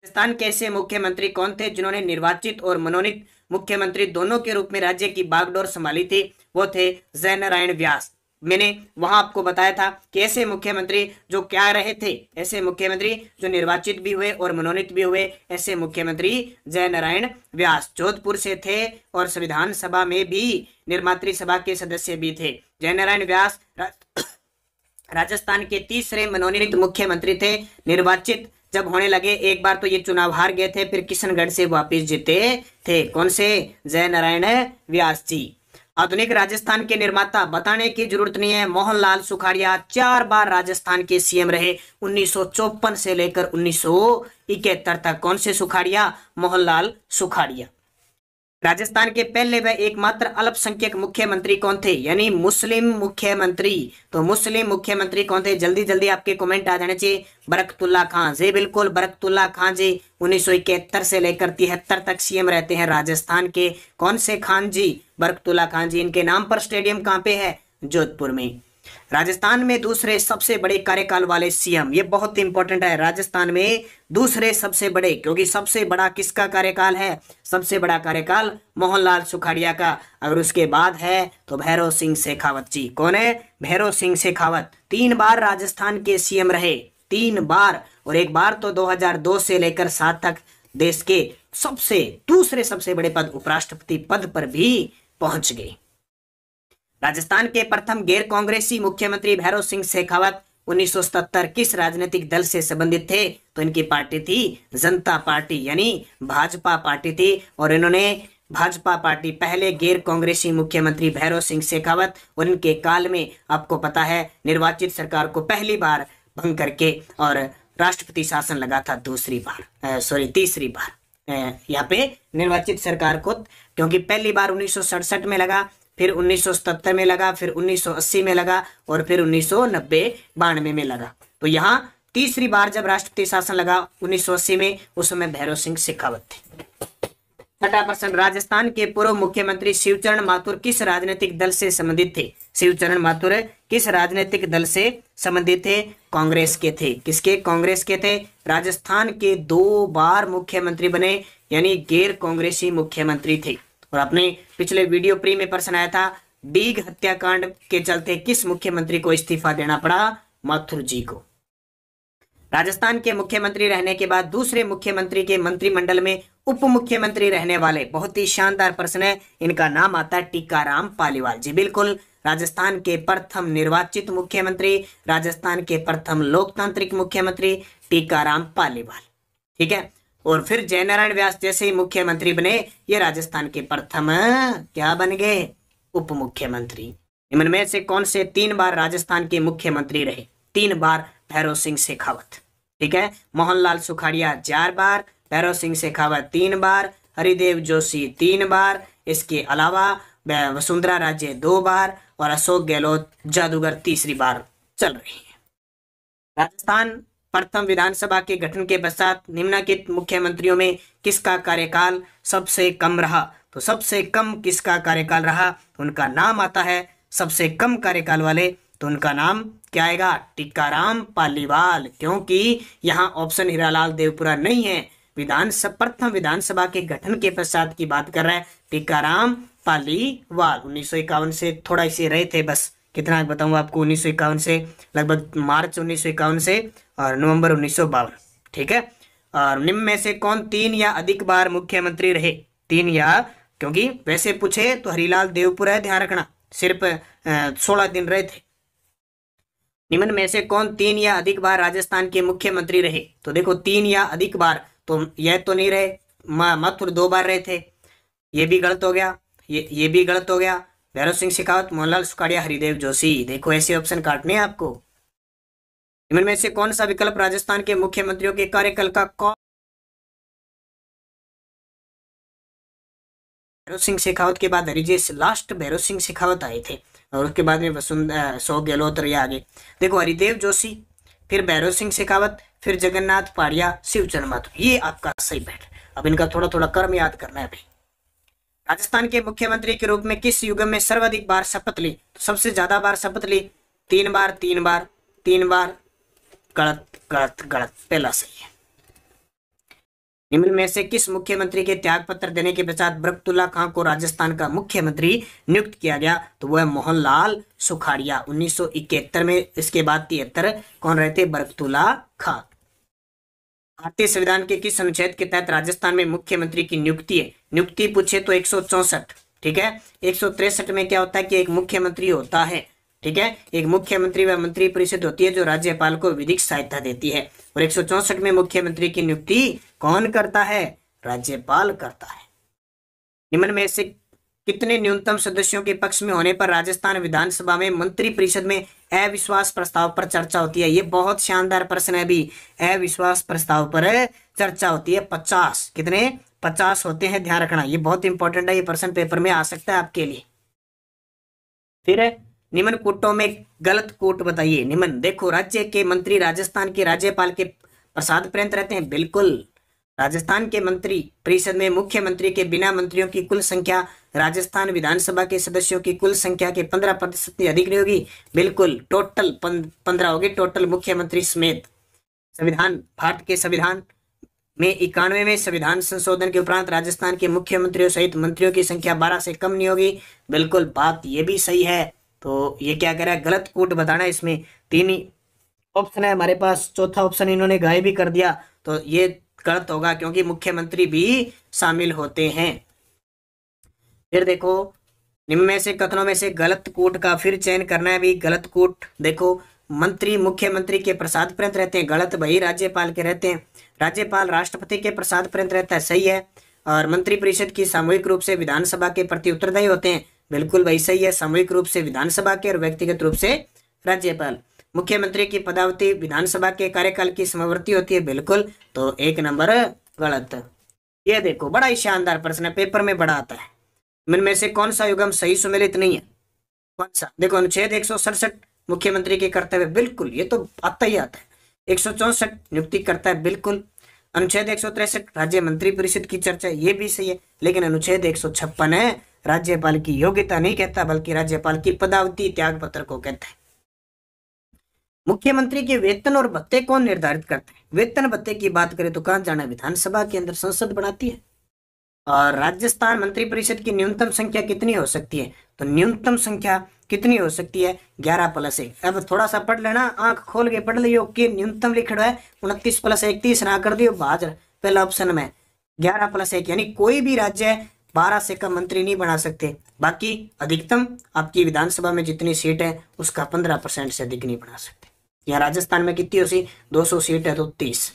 राजस्थान के ऐसे मुख्यमंत्री कौन थे जिन्होंने निर्वाचित और मनोनीत मुख्यमंत्री दोनों के रूप में राज्य की बागडोर संभाली थी? वो थे जयनारायण व्यास। मैंने वहां आपको बताया था कि ऐसे मुख्यमंत्री जो क्या रहे थे, ऐसे मुख्यमंत्री जो निर्वाचित भी हुए और मनोनीत भी हुए, ऐसे मुख्यमंत्री जयनारायण व्यास जोधपुर से थे और संविधान सभा में भी निर्मात्री सभा के सदस्य भी थे। जयनारायण व्यास राजस्थान के तीसरे मनोनीत मुख्यमंत्री थे। निर्वाचित जब होने लगे, एक बार तो ये चुनाव हार गए थे, फिर किशनगढ़ से वापस जीते थे। कौन से? जयनारायण व्यास जी। आधुनिक राजस्थान के निर्माता बताने की जरूरत नहीं है, मोहनलाल सुखाड़िया 4 बार राजस्थान के सीएम रहे, 1954 से लेकर 1971 तक। कौन से सुखाड़िया? मोहनलाल सुखाड़िया। राजस्थान के पहले व एकमात्र अल्पसंख्यक मुख्यमंत्री कौन थे, यानी मुस्लिम मुख्यमंत्री? तो मुस्लिम मुख्यमंत्री कौन थे? जल्दी जल्दी आपके कमेंट आ जाने चाहिए। बरकतुल्ला खान जी, बिल्कुल बरकतुल्ला खान जी 1971 से लेकर 73 तक सीएम रहते हैं राजस्थान के। कौन से खान जी? बरकतुल्ला खान जी। इनके नाम पर स्टेडियम कहाँ पे है? जोधपुर में। राजस्थान में दूसरे सबसे बड़े कार्यकाल वाले सीएम, ये बहुत इंपॉर्टेंट है। राजस्थान में दूसरे सबसे बड़े, क्योंकि सबसे बड़ा किसका कार्यकाल है? सबसे बड़ा कार्यकाल मोहनलाल सुखाड़िया का। अगर उसके बाद है तो भैरव सिंह शेखावत जी। कौन है? भैरव सिंह शेखावत 3 बार राजस्थान के सीएम रहे, 3 बार। और एक बार तो 2002 से लेकर 7 तक देश के दूसरे सबसे बड़े पद, उपराष्ट्रपति पद पर भी पहुंच गए। राजस्थान के प्रथम गैर कांग्रेसी मुख्यमंत्री भैरव सिंह शेखावत 1977 किस राजनीतिक दल से संबंधित थे? तो इनकी पार्टी थी जनता पार्टी, यानी भाजपा पार्टी थी। और इन्होंने भाजपा पार्टी, पहले गैर कांग्रेसी मुख्यमंत्री भैरव सिंह शेखावत, और इनके काल में आपको पता है निर्वाचित सरकार को पहली बार भंग करके और राष्ट्रपति शासन लगा था तीसरी बार यहाँ पे निर्वाचित सरकार को, क्योंकि पहली बार 1967 में लगा, फिर 1977 में लगा, फिर 1980 में लगा, और फिर 1990-92 में लगा। तो यहाँ तीसरी बार जब राष्ट्रपति शासन लगा 1980 में, उस समय भैरव सिंह शेखावत थे। 6वां प्रश्न, राजस्थान के पूर्व मुख्यमंत्री शिवचरण माथुर किस राजनीतिक दल से संबंधित थे? शिवचरण माथुर किस राजनीतिक दल से संबंधित थे? कांग्रेस के थे। किसके? कांग्रेस के थे। राजस्थान के 2 बार मुख्यमंत्री बने, यानी गैर कांग्रेसी मुख्यमंत्री थे। और अपने पिछले वीडियो प्री में प्रश्न आया था, डीग हत्याकांड के चलते किस मुख्यमंत्री को इस्तीफा देना पड़ा? माथुर जी को। राजस्थान के मुख्यमंत्री रहने के बाद दूसरे मुख्यमंत्री के मंत्रिमंडल में उप मुख्यमंत्री रहने वाले, बहुत ही शानदार प्रश्न है, इनका नाम आता है टीकाराम पालीवाल जी। बिल्कुल, राजस्थान के प्रथम निर्वाचित मुख्यमंत्री, राजस्थान के प्रथम लोकतांत्रिक मुख्यमंत्री टीकाराम पालीवाल। ठीक है। और फिर जयनारायण व्यास जैसे ही मुख्यमंत्री बने, ये राजस्थान के प्रथम क्या बन गए? उप मुख्यमंत्री। निम्न में से कौन से 3 बार राजस्थान के मुख्यमंत्री रहे? 3 बार भैरव सिंह शेखावत। ठीक है। मोहनलाल सुखाड़िया 4 बार, भैरव सिंह शेखावत 3 बार, हरिदेव जोशी 3 बार, इसके अलावा वसुंधरा राजे 2 बार, और अशोक गहलोत जादूगर तीसरी बार चल रही है। राजस्थान प्रथम विधानसभा के गठन के पश्चात निम्नलिखित मुख्यमंत्रियों में किसका कार्यकाल सबसे कम रहा? तो सबसे कम किसका कार्यकाल रहा? तो उनका नाम आता है, सबसे कम कार्यकाल वाले, तो उनका नाम क्या आएगा? टीकाराम पालीवाल। क्योंकि यहाँ ऑप्शन हीरालाल देवपुरा नहीं है, प्रथम विधानसभा के गठन के पश्चात की बात कर रहा है टीकाराम पालीवाल। 1951 से थोड़ा इसे रहे थे, बस कितना बताऊं आपको, 1951 से लगभग मार्च 1951 से और नवंबर 1952। ठीक है। और निम्न में से कौन 3 या अधिक बार मुख्यमंत्री रहे? 3 या, क्योंकि वैसे पूछे तो हरिलाल देवपुरा है, ध्यान रखना, सिर्फ 16 दिन रहे थे। निम्न में से कौन 3 या अधिक बार राजस्थान के मुख्यमंत्री रहे? तो देखो 3 या अधिक बार, तो यह तो नहीं रहे, माथुर 2 बार रहे थे, ये भी गलत हो गया, ये भी गलत हो गया। भैरव सिंह शेखावत, मोहनलाल सुखाड़िया, हरिदेव जोशी। देखो ऐसे ऑप्शन काटने हैं आपको। इनमें में से कौन सा विकल्प राजस्थान के मुख्यमंत्रियों के कार्यकाल का भैरव सिंह शेखावत के बाद लास्ट भैरव सिंह शेखावत आए थे, और उसके बाद में अशोक गहलोत और आगे। देखो हरिदेव जोशी, फिर भैरव सिंह शेखावत, फिर जगन्नाथ पाड़िया, शिवचरण माथुर, ये आपका सही बैठ। अब इनका थोड़ा थोड़ा क्रम याद करना है भाई। राजस्थान के मुख्यमंत्री के रूप में किस युग में सर्वाधिक बार शपथ ली? तो सबसे ज्यादा बार शपथ ली 3 बार, 3 बार, 3 बार। गलत गलत गलत, पहला सही है। निम्न में से किस मुख्यमंत्री के त्याग पत्र देने के पश्चात बरकतुल्ला खां को राजस्थान का मुख्यमंत्री नियुक्त किया गया? तो वह मोहनलाल सुखाड़िया 1971 में। इसके बाद 73 कौन रहते? बरकतुल्ला खां। भारतीय संविधान के किस अनुच्छेद के तहत राजस्थान में मुख्यमंत्री की नियुक्ति है? नियुक्ति पूछे तो 164, ठीक है। 163 में क्या होता है कि एक मुख्यमंत्री होता है, ठीक है। एक मुख्यमंत्री व मंत्री परिषद होती है जो राज्यपाल को विधिक सहायता देती है। और 164 में मुख्यमंत्री की नियुक्ति कौन करता है? राज्यपाल करता है। निम्न में से कितने न्यूनतम सदस्यों के पक्ष में होने पर राजस्थान विधानसभा में मंत्री परिषद में अविश्वास प्रस्ताव पर चर्चा होती है? ये बहुत शानदार प्रश्न है भी। अविश्वास प्रस्ताव पर चर्चा होती है 50। कितने? 50 होते हैं, ध्यान रखना, ये बहुत इंपॉर्टेंट है, ये प्रश्न पेपर में आ सकता है आपके लिए। फिर निम्न कूटों में गलत कूट बताइए। निम्न देखो, राज्य के मंत्री राजस्थान के राज्यपाल के प्रसाद पर्यंत रहते हैं, बिल्कुल। राजस्थान के मंत्री परिषद में मुख्यमंत्री के बिना मंत्रियों की कुल संख्या राजस्थान विधानसभा के सदस्यों की कुल संख्या के 15% से अधिक नहीं होगी, बिल्कुल। टोटल 15 होगी, टोटल मुख्यमंत्री समेत। संविधान, भारत के संविधान में 91वें संविधान संशोधन के उपरांत राजस्थान के मुख्यमंत्रियों सहित मंत्रियों की संख्या 12 से कम नहीं होगी, बिल्कुल। बात ये भी सही है। तो ये क्या कह रहा है? गलत कूट बताना। इसमें 3 ही ऑप्शन है हमारे पास, चौथा ऑप्शन इन्होंने गायब भी कर दिया, तो ये गलत होगा क्योंकि मुख्यमंत्री भी शामिल होते हैं। फिर देखो, निम्न में से कथनों में से गलत कूट का फिर चयन करना है भी। गलत कूट देखो, मंत्री मुख्यमंत्री के प्रसाद पर्यंत रहते हैं, गलत भाई, राज्यपाल के रहते हैं। राज्यपाल राष्ट्रपति के प्रसाद पर्यंत रहता है, सही है। और मंत्री परिषद की सामूहिक रूप से विधानसभा के प्रति उत्तरदायी होते हैं, बिल्कुल भाई सही है। सामूहिक रूप से विधानसभा के और व्यक्तिगत रूप से राज्यपाल। मुख्यमंत्री की पदावधि विधानसभा के कार्यकाल की समावर्ती होती है, बिल्कुल। तो 1 नंबर गलत। ये देखो, बड़ा ही शानदार प्रश्न है, पेपर में बड़ा आता है। इनमें से कौन सा युग्म सही सुमेलित नहीं है? कौन सा? देखो, अनुच्छेद 167 मुख्यमंत्री के कर्तव्य, बिल्कुल, ये तो आता ही आता है। 164 नियुक्ति करता है, बिल्कुल। अनुच्छेद 163 राज्य मंत्री परिषद की चर्चा, ये भी सही है। लेकिन अनुच्छेद 156 है राज्यपाल की योग्यता नहीं कहता, बल्कि राज्यपाल की पदावधि त्याग पत्र को कहता है। मुख्यमंत्री के वेतन और भत्ते कौन निर्धारित करते हैं? वेतन भत्ते की बात करें तो कहां जाना? विधानसभा के अंदर संसद बनाती है। और राजस्थान मंत्री परिषद की न्यूनतम संख्या कितनी हो सकती है? तो न्यूनतम संख्या कितनी हो सकती है? 11+1। अब थोड़ा सा पढ़ लेना, आंख खोल के पढ़ लियो कि न्यूनतम लिखा है 29+1, 30 ना कर दियो बाज। पहला ऑप्शन में 11+1, यानी कोई भी राज्य 12 से कम मंत्री नहीं बना सकते। बाकी अधिकतम आपकी विधानसभा में जितनी सीट है उसका 15% से अधिक नहीं बना सकते। यहाँ राजस्थान में कितनी हो सी? 200 सीट है तो 30।